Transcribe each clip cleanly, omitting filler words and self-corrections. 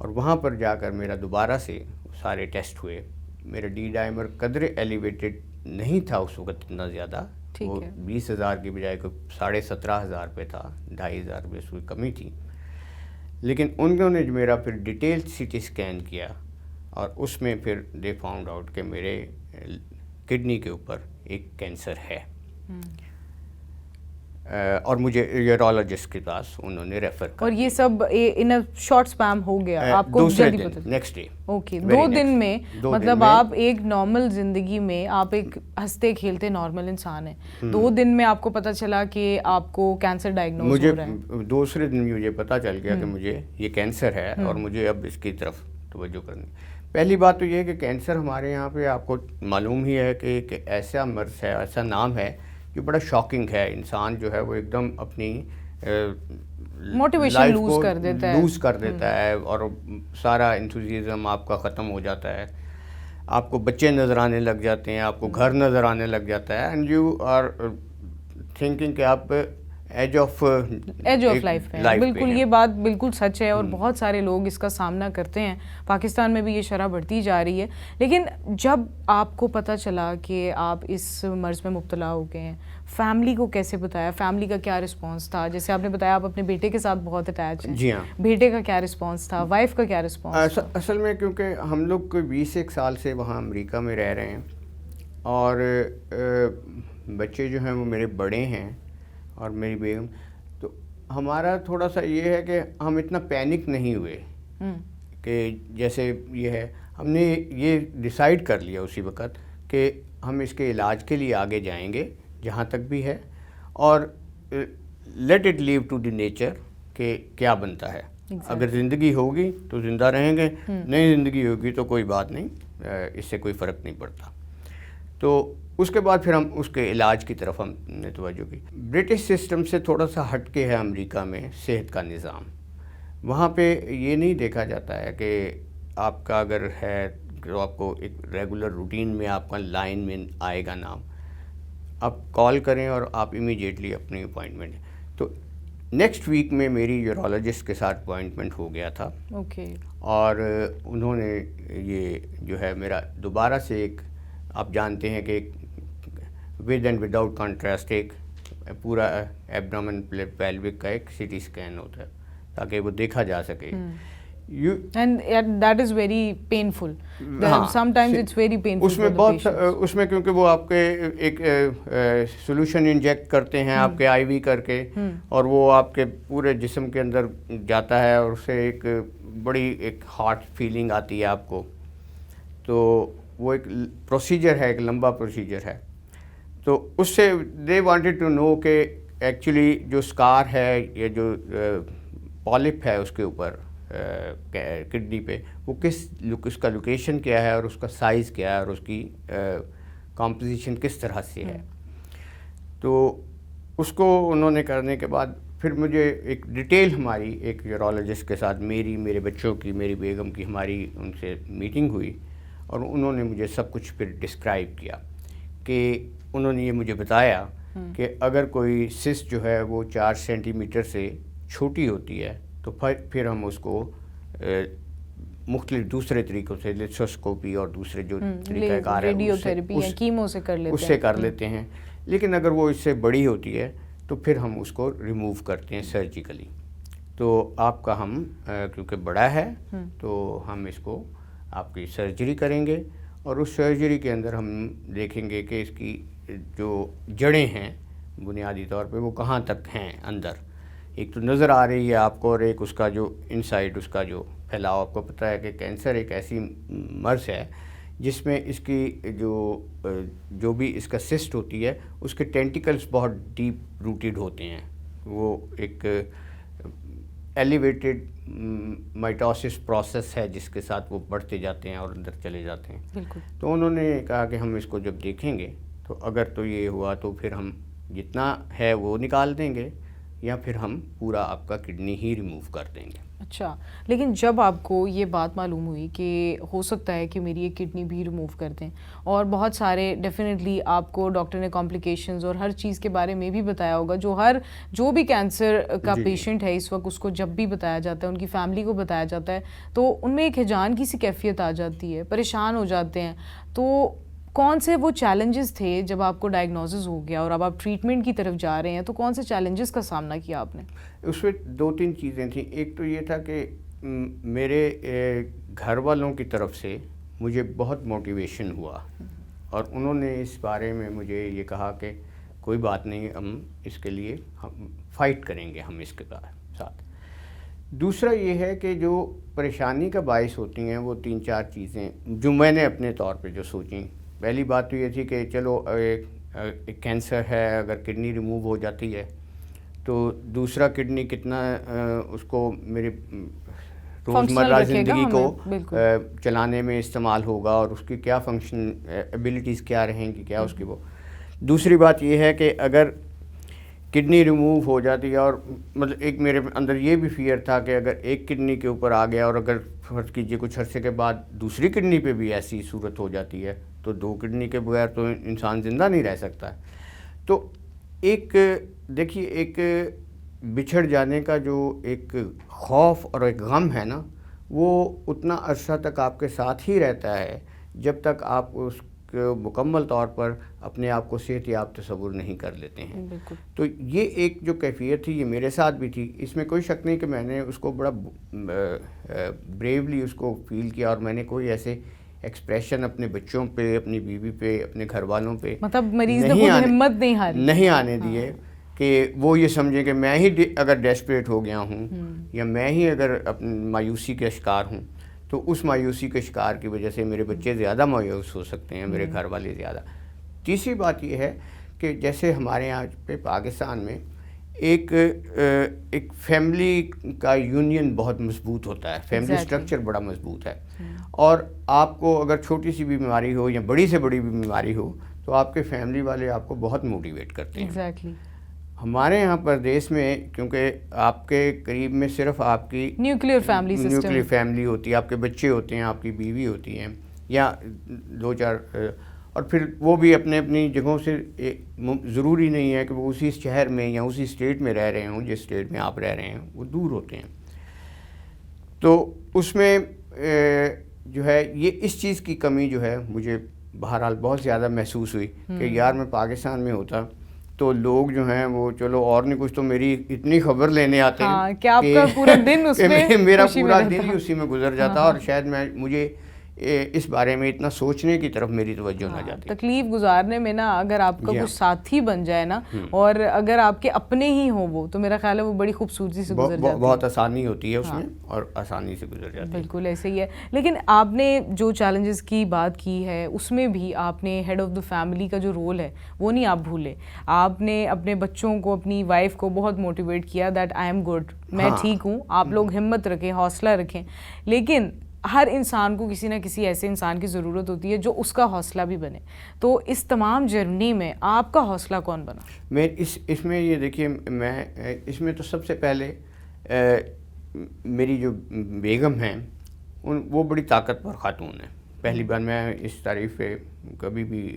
اور وہاں پر جا کر میرا دوبارہ سے سارے ٹیسٹ ہوئے. میرا ڈی ڈائمر قدر ایلیویٹڈ نہیں تھا اس وقت اتنا زیادہ, وہ 20,000 کی بجائے کوئی 17,500 پہ تھا, 2,500 پہ اس کی کمی تھی. لیکن انہوں نے جو میرا پھر ڈیٹیل سی ٹی اسکین کیا اور اس میں پھر دے فاؤنڈ آؤٹ کہ میرے کڈنی کے اوپر ایک کینسر ہے. اور مجھے یورولوجسٹ کے پاس انہوں نے ریفر کر. اور یہ سب ان شارٹ اسپیم ہو گیا آپ کو جلدی پتہ؟ Next day. اوکے, 2 دن میں, مطلب آپ ایک نارمل زندگی میں آپ ایک ہنستے کھیلتے نارمل انسان ہیں, 2 دن میں آپ کو پتہ چلا کہ آپ کو کینسر ڈائگنوز ہو رہا ہے. مجھے دوسرے دن مجھے پتہ چل گیا کہ مجھے یہ کینسر ہے اور مجھے اب اس کی طرف توجہ کرنی. پہلی بات تو یہ ہے کہ کینسر ہمارے یہاں پہ آپ کو معلوم ہی ہے کہ ایک ایسا مرض ہے, ایسا نام ہے جو بڑا شاکنگ ہے. انسان جو ہے وہ ایک دم اپنی موٹیویشن لوز کر دیتا ہے اور سارا انتھوزیزم آپ کا ختم ہو جاتا ہے. آپ کو بچے نظر آنے لگ جاتے ہیں, آپ کو گھر نظر آنے لگ جاتا ہے, اینڈ یو آر تھنکنگ کہ آپ ایج آف لائف ہے. بالکل, یہ بات بالکل سچ ہے اور بہت سارے لوگ اس کا سامنا کرتے ہیں. پاکستان میں بھی یہ شرح بڑھتی جا رہی ہے. لیکن جب آپ کو پتہ چلا کہ آپ اس مرض میں مبتلا ہو گئے ہیں, فیملی کو کیسے بتایا؟ فیملی کا کیا رسپانس تھا؟ جیسے آپ نے بتایا آپ اپنے بیٹے کے ساتھ بہت اٹیچ ہیں. جی ہاں. بیٹے کا کیا رسپانس تھا؟ وائف کا کیا رسپانس تھا؟ اصل میں کیونکہ ہم لوگ کوئی 21 سال سے وہاں امریکہ میں رہ رہے ہیں اور بچے جو ہیں وہ میرے بڑے ہیں اور میری بیگم, تو ہمارا تھوڑا سا یہ ہے کہ ہم اتنا پینک نہیں ہوئے کہ جیسے یہ ہے. ہم نے یہ ڈیسائیڈ کر لیا اسی وقت کہ ہم اس کے علاج کے لیے آگے جائیں گے جہاں تک بھی ہے, اور let it leave to the nature کہ کیا بنتا ہے. اگر زندگی ہوگی تو زندہ رہیں گے, نہیں زندگی ہوگی تو کوئی بات نہیں, اس سے کوئی فرق نہیں پڑتا. تو اس کے بعد پھر ہم اس کے علاج کی طرف ہم نے توجہ کی. برٹش سسٹم سے تھوڑا سا ہٹ کے ہے امریکہ میں صحت کا نظام. وہاں پہ یہ نہیں دیکھا جاتا ہے کہ آپ کا اگر ہے تو آپ کو ایک ریگولر روٹین میں آپ کا لائن میں آئے گا نام, آپ کال کریں اور آپ امیجیٹلی اپنی اپوائنٹمنٹ. تو نیکسٹ ویک میں میری یورولوجسٹ کے ساتھ اپوائنٹمنٹ ہو گیا تھا. اور انہوں نے یہ جو ہے میرا دوبارہ سے ایک, آپ جانتے ہیں کہ ود اینڈ وداؤٹ کانٹراسٹ ایک پورا ایبڈومن پیلوک کا ایک سی ٹی اسکین ہوتا ہے تاکہ وہ دیکھا جا سکے. And that is very painful. Sometimes it's very painful. اس میں بہت, اس میں کیونکہ وہ آپ کے ایک سولوشن انجیکٹ کرتے ہیں آپ کے آئی وی کر کے, اور وہ آپ کے پورے جسم کے اندر جاتا ہے اور اس سے ایک بڑی ایک ہارٹ فیلنگ آتی ہے آپ کو. تو وہ ایک پروسیجر ہے, ایک لمبا پروسیجر ہے. تو اس سے دے وانٹیڈ ٹو نو کہ ایکچولی جو اسکار ہے یا جو پالپ ہے اس کے اوپر کڈنی پہ, وہ اس کا لوکیشن کیا ہے اور اس کا سائز کیا ہے اور اس کی کمپوزیشن کس طرح سے ہے. تو اس کو انہوں نے کرنے کے بعد پھر مجھے ایک ڈیٹیل ہماری ایک یورولوجسٹ کے ساتھ میرے بچوں کی, میری بیگم کی, ہماری ان سے میٹنگ ہوئی اور انہوں نے مجھے سب کچھ پھر ڈسکرائب کیا کہ انہوں نے یہ مجھے بتایا کہ اگر کوئی سسٹ جو ہے وہ 4 سینٹی میٹر سے چھوٹی ہوتی ہے تو پھر ہم اس کو مختلف دوسرے طریقوں سے لیتھوسکوپی اور دوسرے جو طریقہ کار ہے اس سے کر لیتے ہیں. لیکن اگر وہ اس سے بڑی ہوتی ہے تو پھر ہم اس کو ریموو کرتے ہیں سرجیکلی. تو آپ کا ہم کیونکہ بڑا ہے تو ہم اس کو آپ کی سرجری کریں گے, اور اس سرجری کے اندر ہم دیکھیں گے کہ اس کی جو جڑیں ہیں بنیادی طور پہ وہ کہاں تک ہیں اندر. ایک تو نظر آ رہی ہے آپ کو, اور ایک اس کا جو انسائڈ اس کا جو پھیلاؤ. آپ کو پتہ ہے کہ کینسر ایک ایسی مرض ہے جس میں اس کی جو بھی اس کا سسٹ ہوتی ہے اس کے ٹینٹیکلز بہت ڈیپ روٹیڈ ہوتے ہیں. وہ ایک ایلیویٹڈ مائٹوسس پروسیس ہے جس کے ساتھ وہ بڑھتے جاتے ہیں اور اندر چلے جاتے ہیں. تو انہوں نے کہا کہ ہم اس کو جب دیکھیں گے تو اگر تو یہ ہوا تو پھر ہم جتنا ہے وہ نکال دیں گے, یا پھر ہم پورا آپ کا کڈنی ہی ریموو کر دیں گے. اچھا، لیکن جب آپ کو یہ بات معلوم ہوئی کہ ہو سکتا ہے کہ میری یہ کڈنی بھی ریموو کر دیں، اور بہت سارے ڈیفینیٹلی آپ کو ڈاکٹر نے کمپلیکیشنز اور ہر چیز کے بارے میں بھی بتایا ہوگا، جو بھی کینسر کا پیشنٹ ہے اس وقت، اس کو جب بھی بتایا جاتا ہے، ان کی فیملی کو بتایا جاتا ہے، تو ان میں ایک ہیجان کی سی کیفیت آ جاتی ہے، پریشان ہو جاتے ہیں. تو کون سے وہ چیلنجز تھے جب آپ کو ڈائگنوسس ہو گیا اور اب آپ ٹریٹمنٹ کی طرف جا رہے ہیں، تو کون سے چیلنجز کا سامنا کیا آپ نے؟ اس میں 2-3 چیزیں تھیں. ایک تو یہ تھا کہ میرے گھر والوں کی طرف سے مجھے بہت موٹیویشن ہوا، اور انہوں نے اس بارے میں مجھے یہ کہا کہ کوئی بات نہیں، ہم اس کے لیے ہم فائٹ کریں گے ہم اس کے ساتھ. دوسرا یہ ہے کہ جو پریشانی کا باعث ہوتی ہیں وہ 3-4 چیزیں جو میں نے اپنے طور پہ جو سوچیں. پہلی بات تو یہ تھی کہ چلو ایک کینسر ہے، اگر کڈنی ریموو ہو جاتی ہے تو دوسرا کڈنی کتنا اس کو میرے روزمرہ زندگی کو چلانے میں استعمال ہوگا، اور اس کی کیا فنکشن ایبلٹیز کیا رہیں گی، کیا اس کی وہ. دوسری بات یہ ہے کہ اگر کڈنی ریموو ہو جاتی ہے، اور مطلب ایک میرے اندر یہ بھی فیئر تھا کہ اگر ایک کڈنی کے اوپر آ گیا اور اگر فرض کیجیے کچھ عرصے کے بعد دوسری کڈنی پہ بھی ایسی صورت ہو جاتی ہے تو 2 کڈنی کے بغیر تو انسان زندہ نہیں رہ سکتا. تو ایک دیکھیے، ایک بچھڑ جانے کا جو ایک خوف اور ایک غم ہے نا، وہ اتنا عرصہ تک آپ کے ساتھ ہی رہتا ہے جب تک آپ اس کو مکمل طور پر اپنے آپ کو صحت یاب تصور نہیں کر لیتے ہیں. تو یہ ایک جو کیفیت تھی یہ میرے ساتھ بھی تھی. اس میں کوئی شک نہیں کہ میں نے اس کو بڑا بریولی اس کو فیل کیا، اور میں نے کوئی ایسے ایکسپریشن اپنے بچوں پہ، اپنی بیوی پہ، اپنے گھر والوں پہ مطلب مریض نے خود ہمت نہیں آنے دیے کہ وہ یہ سمجھیں کہ میں ہی اگر ڈیسپریٹ ہو گیا ہوں یا میں ہی اگر اپنی مایوسی کا شکار ہوں تو اس مایوسی کے شکار کی وجہ سے میرے بچے زیادہ مایوس ہو سکتے ہیں، میرے گھر والے زیادہ. تیسری بات یہ ہے کہ جیسے ہمارے یہاں پہ پاکستان میں ایک فیملی کا یونین بہت مضبوط ہوتا ہے، فیملی سٹرکچر بڑا مضبوط ہے، اور آپ کو اگر چھوٹی سی بھی بیماری ہو یا بڑی سے بڑی بھی بیماری ہو تو آپ کے فیملی والے آپ کو بہت موٹیویٹ کرتے ہیں. ہمارے یہاں پردیس میں کیونکہ آپ کے قریب میں صرف آپ کی نیوکلیئر فیملی ہوتی ہے، آپ کے بچے ہوتے ہیں، آپ کی بیوی ہوتی ہیں، یا 2-4، اور پھر وہ بھی اپنے اپنی جگہوں سے ضروری نہیں ہے کہ وہ اسی شہر میں یا اسی اسٹیٹ میں رہ رہے ہوں جس اسٹیٹ میں آپ رہ رہے ہیں، وہ دور ہوتے ہیں. تو اس میں جو ہے یہ اس چیز کی کمی جو ہے مجھے بہرحال بہت زیادہ محسوس ہوئی کہ یار میں پاکستان میں ہوتا تو لوگ جو ہیں وہ چلو اور نہیں کچھ تو میری اتنی خبر لینے آتے ہیں کہ آپ کا پورا دن اس میں میرا پورا دن ہی اسی میں گزر جاتا، اور شاید مجھے اس بارے میں اتنا سوچنے کی طرف میری توجہ نہ جاتی. تکلیف گزارنے میں نا اگر آپ کا کچھ ساتھی بن جائے نا، اور اگر آپ کے اپنے ہی ہوں وہ، تو میرا خیال ہے وہ بڑی خوبصورتی سے گزر جاتی ہے، بہت آسانی ہوتی ہے اس میں، اور آسانی سے گزر جاتی ہے. بالکل ایسے ہی ہے. لیکن آپ نے جو چیلنجز کی بات کی ہے اس میں بھی آپ نے ہیڈ آف دا فیملی کا جو رول ہے وہ نہیں آپ بھولے. آپ نے اپنے بچوں کو، اپنی وائف کو بہت موٹیویٹ کیا دیٹ آئی ایم گڈ، میں ٹھیک ہوں، آپ لوگ ہمت رکھیں، حوصلہ رکھیں. لیکن ہر انسان کو کسی نہ کسی ایسے انسان کی ضرورت ہوتی ہے جو اس کا حوصلہ بھی بنے. تو اس تمام جرنی میں آپ کا حوصلہ کون بنا؟ میں اس میں یہ دیکھیے، میں اس میں تو سب سے پہلے میری جو بیگم ہیں وہ بڑی طاقتور خاتون ہیں. پہلی بار میں اس تعریف پہ کبھی بھی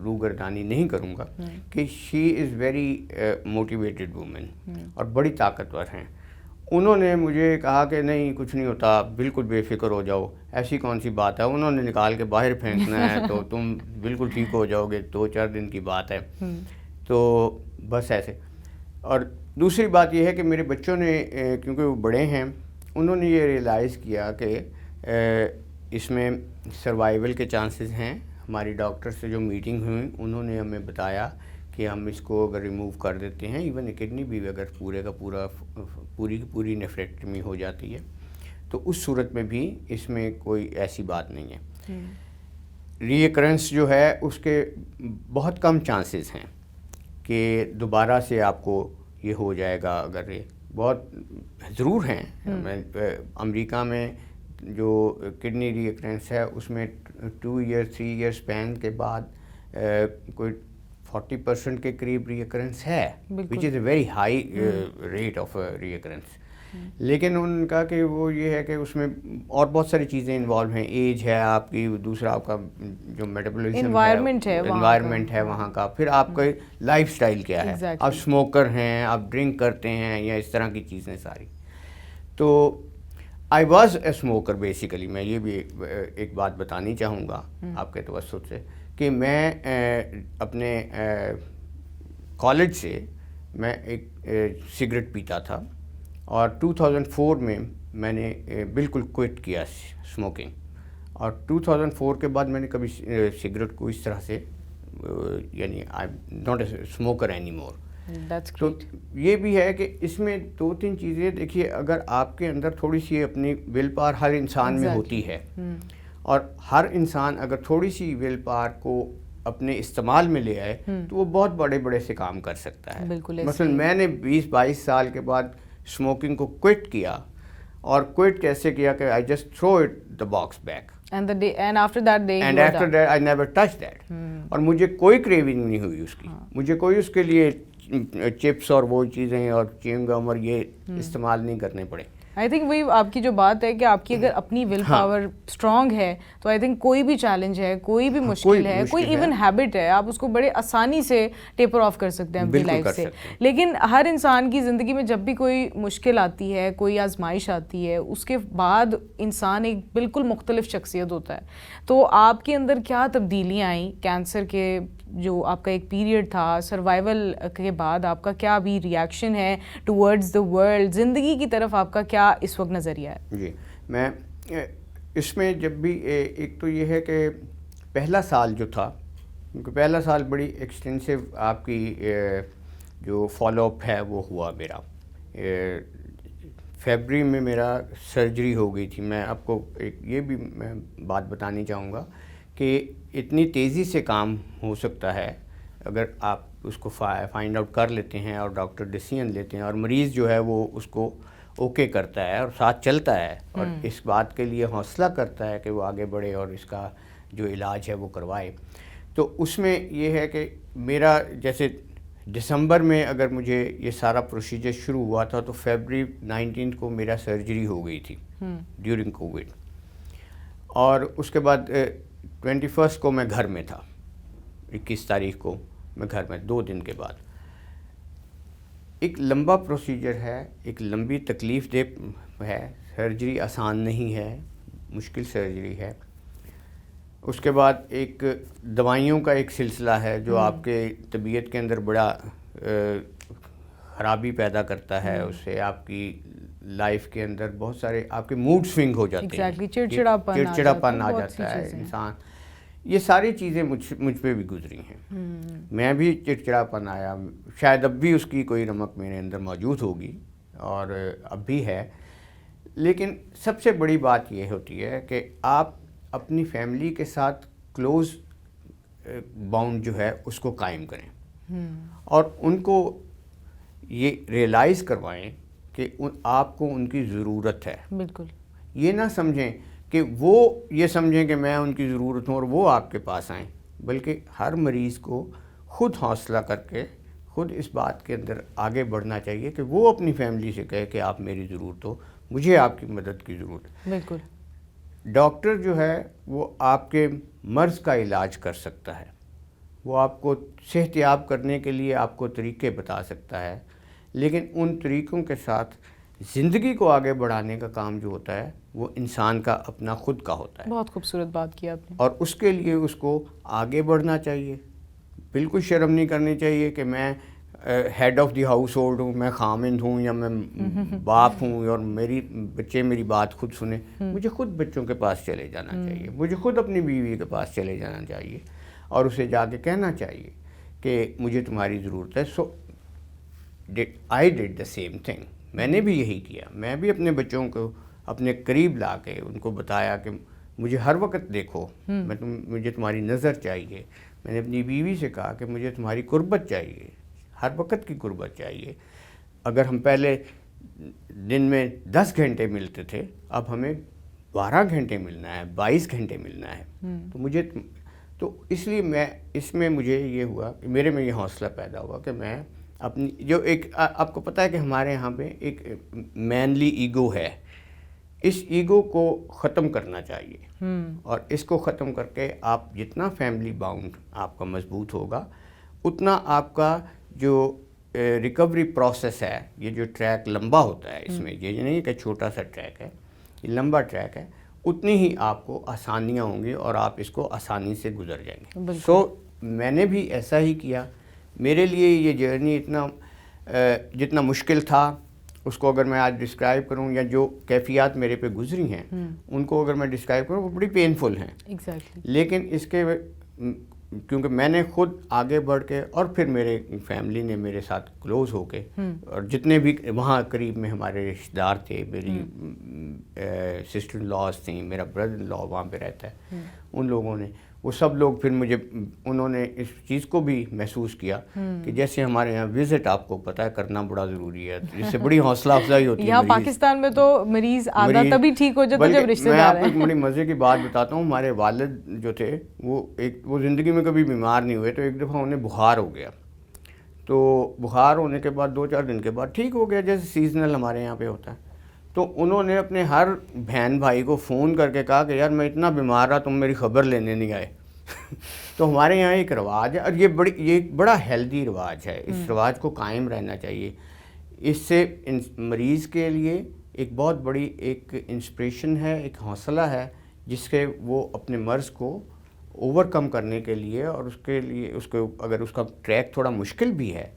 روگردانی نہیں کروں گا کہ شی از ویری موٹیویٹڈ وومن، اور بڑی طاقتور ہیں. انہوں نے مجھے کہا کہ نہیں کچھ نہیں ہوتا، بالکل بے فکر ہو جاؤ، ایسی کون سی بات ہے، انہوں نے نکال کے باہر پھینکنا ہے تو تم بالکل ٹھیک ہو جاؤ گے، 2-4 دن کی بات ہے. تو بس ایسے. اور دوسری بات یہ ہے کہ میرے بچوں نے کیونکہ وہ بڑے ہیں، انہوں نے یہ ریئلائز کیا کہ اس میں سروائیول کے چانسز ہیں. ہماری ڈاکٹر سے جو میٹنگ ہوئی انہوں نے ہمیں بتایا کہ ہم اس کو اگر ریموو کر دیتے ہیں، ایون کڈنی بھی اگر پوری کی پوری نیفریکٹمی ہو جاتی ہے تو اس صورت میں بھی اس میں کوئی ایسی بات نہیں ہے. ری ایکرنس جو ہے اس کے بہت کم چانسز ہیں کہ دوبارہ سے آپ کو یہ ہو جائے گا. اگر یہ بہت ضرور ہیں، امریکہ میں جو کڈنی ری ایکرنس ہے اس میں 2 ایئر 3 ایئر اسپین کے بعد کوئی 40% کے قریب ریکرنس ہے, which is a very high rate of recurrence. لیکن ان کا کہ وہ یہ ہے کہ اس میں اور بہت ساری چیزیں انوالو ہیں, ایج ہے آپ کی, دوسرا آپ کا جو میٹابولزم انوائرمنٹ ہے وہاں کا, پھر آپ کا لائف سٹائل کیا ہے, آپ اسموکر ہیں, آپ ڈرنک کرتے ہیں, یا اس طرح کی چیزیں ساری. تو I was a smoker basically. میں یہ بھی ایک بات بتانی چاہوں گا آپ کے توسط سے کہ میں اپنے کالج سے میں ایک سگریٹ پیتا تھا, اور 2004 میں نے بالکل کوئٹ کیا اسموکنگ, اور 2004 کے بعد میں نے کبھی سگریٹ کو اس طرح سے یعنی I not a smoker any more. تو یہ بھی ہے کہ اس میں 2-3 چیزیں دیکھیے, اگر آپ کے اندر تھوڑی سی اپنی ول پاور ہر انسان میں ہوتی ہے, اور ہر انسان اگر تھوڑی سی ول پاور کو اپنے استعمال میں لے آئے تو وہ بہت بڑے بڑے سے کام کر سکتا ہے. مثلا میں نے 20-22 سال کے بعد اسموکنگ کو کوئٹ کیا, اور کوئٹ کیسے کیا کہ I just through it the box back, and after that I never touched that. اور مجھے کوئی کریونگ نہیں ہوئی اس کی, مجھے کوئی اس کے لیے چپس اور وہ چیزیں اور چیونگ گم اور یہ استعمال نہیں کرنے پڑے. آئی تھنک وہی آپ کی جو بات ہے کہ آپ کی اگر اپنی ول پاور اسٹرانگ ہے تو آئی تھنک کوئی بھی چیلنج ہے, کوئی بھی مشکل ہے, کوئی ایون ہیبٹ ہے, آپ اس کو بڑے آسانی سے ٹیپر آف کر سکتے ہیں اپنی لائف سے. لیکن ہر انسان کی زندگی میں جب بھی کوئی مشکل آتی ہے, کوئی آزمائش آتی ہے, اس کے بعد انسان ایک بالکل مختلف شخصیت ہوتا ہے. تو آپ کے اندر کیا تبدیلیاں آئیں کینسر کے جو آپ کا ایک پیریڈ تھا, سروائیول کے بعد آپ کا کیا ابھی ریئیکشن ہے ٹورڈز دا ورلڈ, زندگی کی طرف آپ کا کیا اس وقت نظریہ ہے؟ جی, میں اس میں جب بھی ایک تو یہ ہے کہ پہلا سال جو تھا, کیونکہ پہلا سال بڑی ایکسٹینسو آپ کی جو فالو اپ ہے وہ ہوا میرا. فیبری میں میرا سرجری ہو گئی تھی. میں آپ کو ایک یہ بھی میں بات بتانی چاہوں گا کہ اتنی تیزی سے کام ہو سکتا ہے اگر آپ اس کو فائنڈ آؤٹ کر لیتے ہیں اور ڈاکٹر ڈیسیژن لیتے ہیں, اور مریض جو ہے وہ اس کو اوکے کرتا ہے اور ساتھ چلتا ہے, اور اس بات کے لیے حوصلہ کرتا ہے کہ وہ آگے بڑھے اور اس کا جو علاج ہے وہ کروائے. تو اس میں یہ ہے کہ میرا جیسے دسمبر میں اگر مجھے یہ سارا پروسیجر شروع ہوا تھا تو فیبری 19 کو میرا سرجری ہو گئی تھی ڈیورنگ کووڈ, اور اس کے بعد 21 کو میں گھر میں تھا, 21 تاریخ کو میں گھر میں 2 دن کے بعد. ایک لمبا پروسیجر ہے, ایک لمبی تکلیف دہ ہے, سرجری آسان نہیں ہے, مشکل سرجری ہے. اس کے بعد ایک دوائیوں کا ایک سلسلہ ہے جو آپ کے طبیعت کے اندر بڑا خرابی پیدا کرتا ہے, اس سے آپ کی لائف کے اندر بہت سارے آپ کے موڈ سوئنگ ہو جاتے ہیں, چڑچڑاپن آ جاتا ہے انسان. یہ ساری چیزیں مجھ پہ بھی گزری ہیں, میں بھی چڑچڑاپن آیا, شاید اب بھی اس کی کوئی رمق میرے اندر موجود ہوگی اور اب بھی ہے. لیکن سب سے بڑی بات یہ ہوتی ہے کہ آپ اپنی فیملی کے ساتھ کلوز باؤنڈ جو ہے اس کو قائم کریں, اور ان کو یہ ریئلائز کروائیں کہ آپ کو ان کی ضرورت ہے. بالکل یہ نہ سمجھیں کہ وہ یہ سمجھیں کہ میں ان کی ضرورت ہوں اور وہ آپ کے پاس آئیں, بلکہ ہر مریض کو خود حوصلہ کر کے خود اس بات کے اندر آگے بڑھنا چاہیے کہ وہ اپنی فیملی سے کہے کہ آپ میری ضرورت ہو, مجھے آپ کی مدد کی ضرورت ہے. بالکل. ڈاکٹر جو ہے وہ آپ کے مرض کا علاج کر سکتا ہے, وہ آپ کو صحت یاب کرنے کے لیے آپ کو طریقے بتا سکتا ہے, لیکن ان طریقوں کے ساتھ زندگی کو آگے بڑھانے کا کام جو ہوتا ہے وہ انسان کا اپنا خود کا ہوتا ہے. بہت خوبصورت بات کی آپ نے. اور اس کے لیے اس کو آگے بڑھنا چاہیے, بالکل شرم نہیں کرنی چاہیے کہ میں head of the household ہوں, میں خامند ہوں یا میں باپ ہوں اور میری بچے میری بات خود سنیں. مجھے خود بچوں کے پاس چلے جانا چاہیے, مجھے خود اپنی بیوی کے پاس چلے جانا چاہیے اور اسے جا کے کہنا چاہیے کہ مجھے تمہاری ضرورت ہے. So I did the same thing. میں نے بھی یہی کیا, میں بھی اپنے بچوں کو اپنے قریب لا کے ان کو بتایا کہ مجھے ہر وقت دیکھو, مجھے تمہاری نظر چاہیے. میں نے اپنی بیوی سے کہا کہ مجھے تمہاری قربت چاہیے, ہر وقت کی قربت چاہیے. اگر ہم پہلے دن میں 10 گھنٹے ملتے تھے, اب ہمیں 12 گھنٹے ملنا ہے, 22 گھنٹے ملنا ہے. تو تو اس لیے میں اس میں مجھے یہ ہوا کہ میرے میں یہ حوصلہ پیدا ہوا کہ میں اپنی جو ایک آپ کو پتہ ہے کہ ہمارے یہاں پہ ایک مینلی ایگو ہے، اس ایگو کو ختم کرنا چاہیے، اور اس کو ختم کر کے آپ جتنا فیملی باؤنڈ آپ کا مضبوط ہوگا اتنا آپ کا جو ریکوری پروسیس ہے، یہ جو ٹریک لمبا ہوتا ہے، اس میں یہ نہیں کہ چھوٹا سا ٹریک ہے، یہ لمبا ٹریک ہے، اتنی ہی آپ کو آسانیاں ہوں گی اور آپ اس کو آسانی سے گزر جائیں گے۔ سو میں نے بھی ایسا ہی کیا۔ میرے لیے یہ جرنی اتنا جتنا مشکل تھا اس کو اگر میں آج ڈسکرائب کروں، یا جو کیفیات میرے پہ گزری ہیں ان کو اگر میں ڈسکرائب کروں، وہ بڑی پینفل ہیں۔ لیکن اس کے کیونکہ میں نے خود آگے بڑھ کے، اور پھر میرے فیملی نے میرے ساتھ کلوز ہو کے، اور جتنے بھی وہاں قریب میں ہمارے رشتہ دار تھے، میری سسٹر ان لاز تھیں، میرا بردر ان لا وہاں پہ رہتا ہے، ان لوگوں نے، وہ سب لوگ پھر مجھے، انہوں نے اس چیز کو بھی محسوس کیا کہ جیسے ہمارے یہاں وزٹ آپ کو پتہ ہے کرنا بڑا ضروری ہے، جس سے بڑی حوصلہ افزائی ہوتی ہے۔ یہاں پاکستان میں تو مریض آدھا تبھی ٹھیک ہو جاتا جب رشتہ دار ہیں۔ میں آپ کو ایک بڑی مزے کی بات بتاتا ہوں، ہمارے والد جو تھے وہ زندگی میں کبھی بیمار نہیں ہوئے، تو ایک دفعہ انہیں بخار ہو گیا، تو بخار ہونے کے بعد 2-4 دن کے بعد ٹھیک ہو گیا، جیسے سیزنل ہمارے یہاں پہ ہوتا ہے۔ تو انہوں نے اپنے ہر بہن بھائی کو فون کر کے کہا کہ یار میں اتنا بیمار رہا، تم میری خبر لینے نہیں آئے۔ تو ہمارے یہاں ایک رواج ہے، اور یہ بڑا ہیلدی رواج ہے، اس رواج کو قائم رہنا چاہیے۔ اس سے مریض کے لیے ایک بہت بڑی ایک انسپریشن ہے، ایک حوصلہ ہے، جس سے وہ اپنے مرض کو اوور کم کرنے کے لیے، اور اس کے لیے اگر اس کا ٹریک تھوڑا مشکل بھی ہے،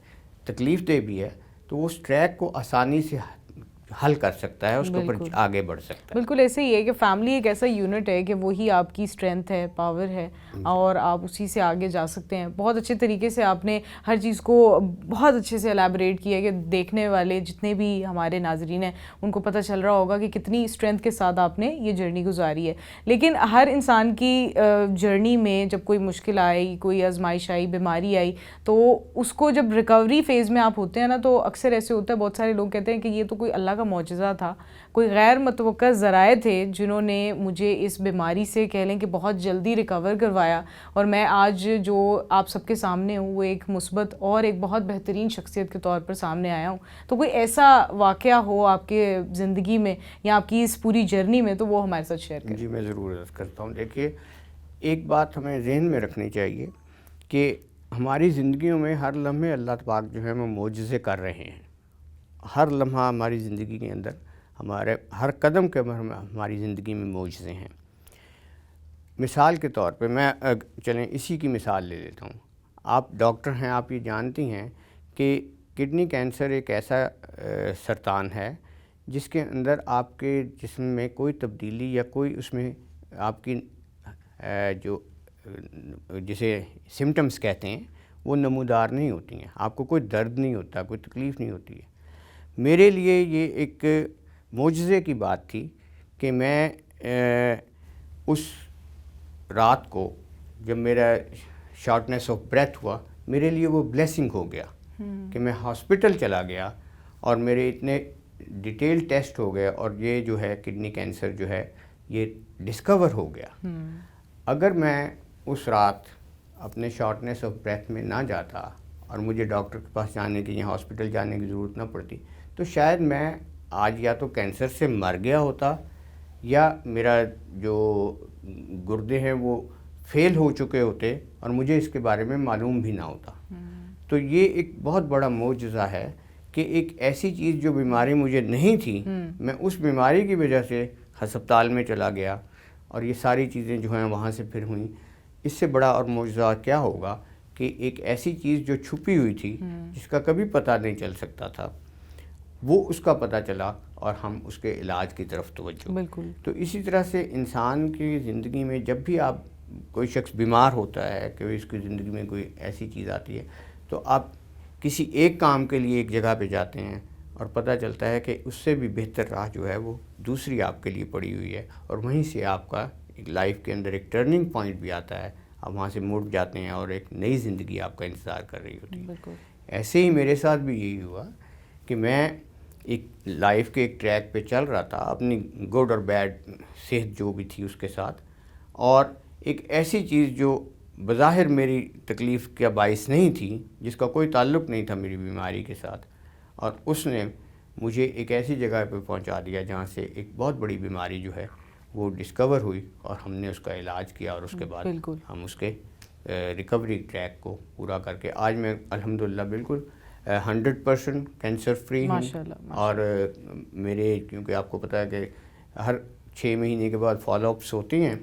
تکلیف دہ بھی ہے، تو وہ اس ٹریک کو آسانی سے حل کر سکتا ہے، اس کے اوپر آگے بڑھ سکتا ہے۔ بالکل ایسے ہی ہے کہ فیملی ایک ایسا یونٹ ہے کہ وہی آپ کی اسٹرینتھ ہے، پاور ہے، اور آپ اسی سے آگے جا سکتے ہیں۔ بہت اچھے طریقے سے آپ نے ہر چیز کو بہت اچھے سے الیبوریٹ کیا کہ دیکھنے والے جتنے بھی ہمارے ناظرین ہیں ان کو پتہ چل رہا ہوگا کہ کتنی اسٹرینتھ کے ساتھ آپ نے یہ جرنی گزاری ہے۔ لیکن ہر انسان کی جرنی میں جب کوئی مشکل آئی، کوئی آزمائش آئی، بیماری آئی، تو اس کو جب ریکوری فیز میں آپ ہوتے ہیں نا، تو اکثر ایسے ہوتا ہے، بہت سارے لوگ کہتے ہیں کہ یہ تو کوئی اللہ کا معجزہ تھا، کوئی غیر متوقع ذرائع تھے جنہوں نے مجھے اس بیماری سے کہہ لیں کہ بہت جلدی ریکور کروایا، اور میں آج جو آپ سب کے سامنے ہوں وہ ایک مثبت اور ایک بہت بہترین شخصیت کے طور پر سامنے آیا ہوں۔ تو کوئی ایسا واقعہ ہو آپ کے زندگی میں یا آپ کی اس پوری جرنی میں، تو وہ ہمارے ساتھ شیئر کریں۔ جی میں ضرور عرض کرتا ہوں۔ دیکھیے، ایک بات ہمیں ذہن میں رکھنی چاہیے کہ ہماری زندگیوں میں ہر لمحے اللہ پاک جو ہے وہ معجزے کر رہے ہیں۔ ہر لمحہ ہماری زندگی کے اندر، ہمارے ہر قدم کے ہماری زندگی میں معجزے ہیں۔ مثال کے طور پہ میں چلیں اسی کی مثال لے لیتا ہوں۔ آپ ڈاکٹر ہیں، آپ یہ جانتی ہیں کہ کڈنی کینسر ایک ایسا سرطان ہے جس کے اندر آپ کے جسم میں کوئی تبدیلی یا کوئی اس میں آپ کی جو جسے سمٹمز کہتے ہیں وہ نمودار نہیں ہوتی ہیں، آپ کو کوئی درد نہیں ہوتا، کوئی تکلیف نہیں ہوتی ہے۔ میرے لیے یہ ایک معجزے کی بات تھی کہ میں اس رات کو جب میرا شارٹنیس آف بریتھ ہوا، میرے لیے وہ بلیسنگ ہو گیا کہ میں ہاسپٹل چلا گیا اور میرے اتنے ڈیٹیل ٹیسٹ ہو گئے، اور یہ جو ہے کڈنی کینسر جو ہے یہ ڈسکور ہو گیا۔ اگر میں اس رات اپنے شارٹنیس آف بریتھ میں نہ جاتا اور مجھے ڈاکٹر کے پاس جانے کی یا ہاسپٹل جانے کی ضرورت نہ پڑتی، تو شاید میں آج یا تو کینسر سے مر گیا ہوتا، یا میرا جو گردے ہیں وہ فیل ہو چکے ہوتے اور مجھے اس کے بارے میں معلوم بھی نہ ہوتا۔ تو یہ ایک بہت بڑا معجزہ ہے کہ ایک ایسی چیز جو بیماری مجھے نہیں تھی، میں اس بیماری کی وجہ سے ہسپتال میں چلا گیا، اور یہ ساری چیزیں جو ہیں وہاں سے پھر ہوئیں۔ اس سے بڑا اور معجزہ کیا ہوگا کہ ایک ایسی چیز جو چھپی ہوئی تھی، جس کا کبھی پتہ نہیں چل سکتا تھا، وہ اس کا پتہ چلا اور ہم اس کے علاج کی طرف توجہ۔ بالکل۔ تو اسی طرح سے انسان کی زندگی میں جب بھی آپ کوئی شخص بیمار ہوتا ہے، کہ اس کی زندگی میں کوئی ایسی چیز آتی ہے، تو آپ کسی ایک کام کے لیے ایک جگہ پہ جاتے ہیں اور پتہ چلتا ہے کہ اس سے بھی بہتر راہ جو ہے وہ دوسری آپ کے لیے پڑی ہوئی ہے، اور وہیں سے آپ کا ایک لائف کے اندر ایک ٹرننگ پوائنٹ بھی آتا ہے، آپ وہاں سے مڑ جاتے ہیں اور ایک نئی زندگی آپ کا انتظار کر رہی ہوتی ہے۔ بالکل ایسے ہی میرے ساتھ بھی یہی ہوا کہ میں ایک لائف کے ایک ٹریک پہ چل رہا تھا، اپنی گڈ اور بیڈ صحت جو بھی تھی اس کے ساتھ، اور ایک ایسی چیز جو بظاہر میری تکلیف کا باعث نہیں تھی، جس کا کوئی تعلق نہیں تھا میری بیماری کے ساتھ، اور اس نے مجھے ایک ایسی جگہ پہ پہنچا دیا جہاں سے ایک بہت بڑی بیماری جو ہے وہ ڈسکور ہوئی، اور ہم نے اس کا علاج کیا، اور اس کے بعد ہم اس کے ریکوری ٹریک کو پورا کر کے آج میں الحمدللہ بالکل 100% کینسر فری ہوں. اور میرے کیونکہ آپ کو پتہ ہے کہ ہر 6 مہینے کے بعد فالو اپس ہوتی ہیں،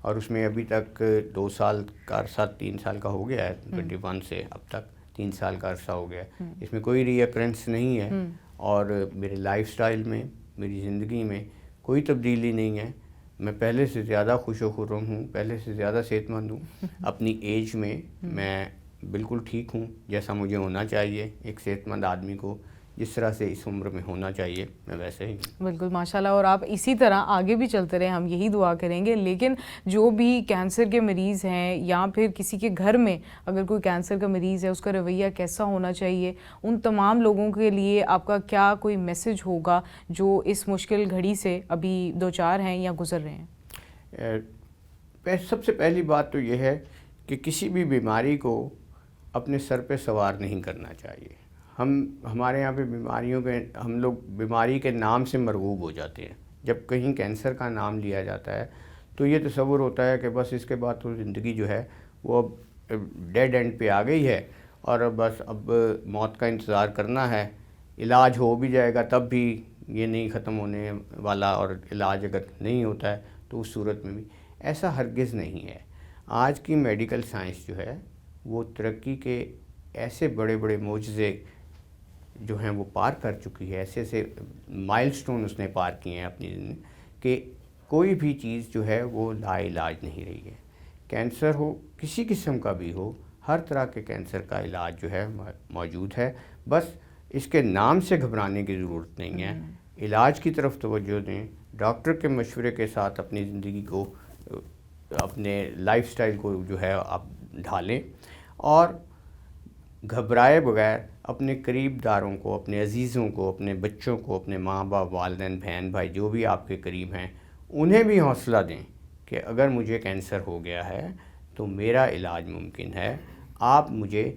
اور اس میں ابھی تک 2 سال کا عرصہ 3 سال کا ہو گیا ہے، 21 سے اب تک 3 سال کا عرصہ ہو گیا ہے. اس میں کوئی ری اکرنس نہیں ہے، اور میرے لائف سٹائل میں، میری زندگی میں کوئی تبدیلی نہیں ہے. میں پہلے سے زیادہ خوش و خرم ہوں، پہلے سے زیادہ صحت مند ہوں. اپنی ایج میں بالکل ٹھیک ہوں، جیسا مجھے ہونا چاہیے ایک صحت مند آدمی کو، جس طرح سے اس عمر میں ہونا چاہیے میں ویسے ہی. بالکل ماشاءاللہ، اور آپ اسی طرح آگے بھی چلتے رہیں، ہم یہی دعا کریں گے. لیکن جو بھی کینسر کے مریض ہیں یا پھر کسی کے گھر میں اگر کوئی کینسر کا مریض ہے، اس کا رویہ کیسا ہونا چاہیے، ان تمام لوگوں کے لیے آپ کا کیا کوئی میسج ہوگا جو اس مشکل گھڑی سے ابھی دوچار ہیں یا گزر رہے ہیں؟ سب سے پہلی بات تو یہ ہے کہ کسی بھی بیماری کو اپنے سر پہ سوار نہیں کرنا چاہیے. ہمارے یہاں پہ بیماریوں کے ہم لوگ بیماری کے نام سے مرغوب ہو جاتے ہیں. جب کہیں کینسر کا نام لیا جاتا ہے تو یہ تصور ہوتا ہے کہ بس اس کے بعد تو زندگی جو ہے وہ اب ڈیڈ اینڈ پہ آ گئی ہے، اور بس اب موت کا انتظار کرنا ہے. علاج ہو بھی جائے گا تب بھی یہ نہیں ختم ہونے والا، اور علاج اگر نہیں ہوتا ہے تو اس صورت میں بھی. ایسا ہرگز نہیں ہے. آج کی میڈیکل سائنس جو ہے وہ ترقی کے ایسے بڑے بڑے معجزے جو ہیں وہ پار کر چکی ہے، ایسے ایسے مائل سٹون اس نے پار کیے ہیں اپنی زندگی، کہ کوئی بھی چیز جو ہے وہ لا علاج نہیں رہی ہے. کینسر ہو، کسی قسم کا بھی ہو، ہر طرح کے کینسر کا علاج جو ہے موجود ہے. بس اس کے نام سے گھبرانے کی ضرورت نہیں ہے. علاج کی طرف توجہ دیں، ڈاکٹر کے مشورے کے ساتھ اپنی زندگی کو، اپنے لائف سٹائل کو جو ہے آپ ڈھالیں، اور گھبرائے بغیر اپنے قریب داروں کو، اپنے عزیزوں کو، اپنے بچوں کو، اپنے ماں باپ، والدین، بہن بھائی جو بھی آپ کے قریب ہیں، انہیں بھی حوصلہ دیں کہ اگر مجھے کینسر ہو گیا ہے تو میرا علاج ممکن ہے. آپ مجھے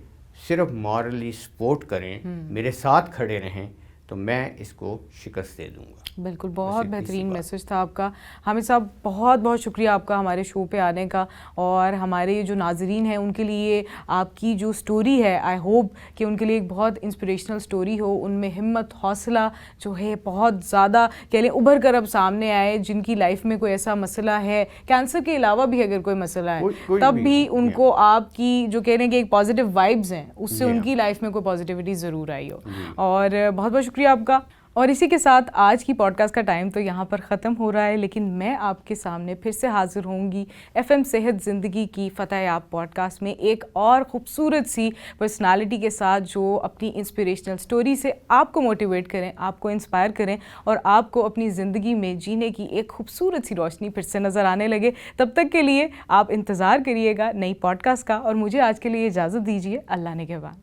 صرف مورلی سپورٹ کریں، میرے ساتھ کھڑے رہیں، تو میں اس کو شکست دے دوں گا. بالکل، بہت بہترین میسج تھا آپ کا. حامد صاحب بہت بہت شکریہ آپ کا ہمارے شو پہ آنے کا، اور ہمارے جو ناظرین ہیں ان کے لیے آپ کی جو سٹوری ہے، آئی ہوپ کہ ان کے لیے ایک بہت انسپریشنل سٹوری ہو، ان میں ہمت، حوصلہ جو ہے بہت زیادہ کہہ لیں ابھر کر اب سامنے آئے. جن کی لائف میں کوئی ایسا مسئلہ ہے، کینسر کے علاوہ بھی اگر کوئی مسئلہ ہے، تب بھی ان کو آپ کی جو کہہ رہے ہیں کہ ایک پازیٹیو وائبز ہیں، اس سے ان کی لائف میں کوئی پازیٹیوٹی ضرور آئی ہو. اور بہت بہت شکریہ آپ کا. اور اسی کے ساتھ آج کی پوڈ کاسٹ کا ٹائم تو یہاں پر ختم ہو رہا ہے، لیکن میں آپ کے سامنے پھر سے حاضر ہوں گی FM صحت زندگی کی فتح یاب پوڈ کاسٹ میں ایک اور خوبصورت سی پرسنالٹی کے ساتھ، جو اپنی انسپریشنل سٹوری سے آپ کو موٹیویٹ کریں، آپ کو انسپائر کریں، اور آپ کو اپنی زندگی میں جینے کی ایک خوبصورت سی روشنی پھر سے نظر آنے لگے. تب تک کے لیے آپ انتظار کریے گا نئی پوڈ کاسٹ کا، اور مجھے آج کے لیے اجازت دیجیے. اللہ نگہبان.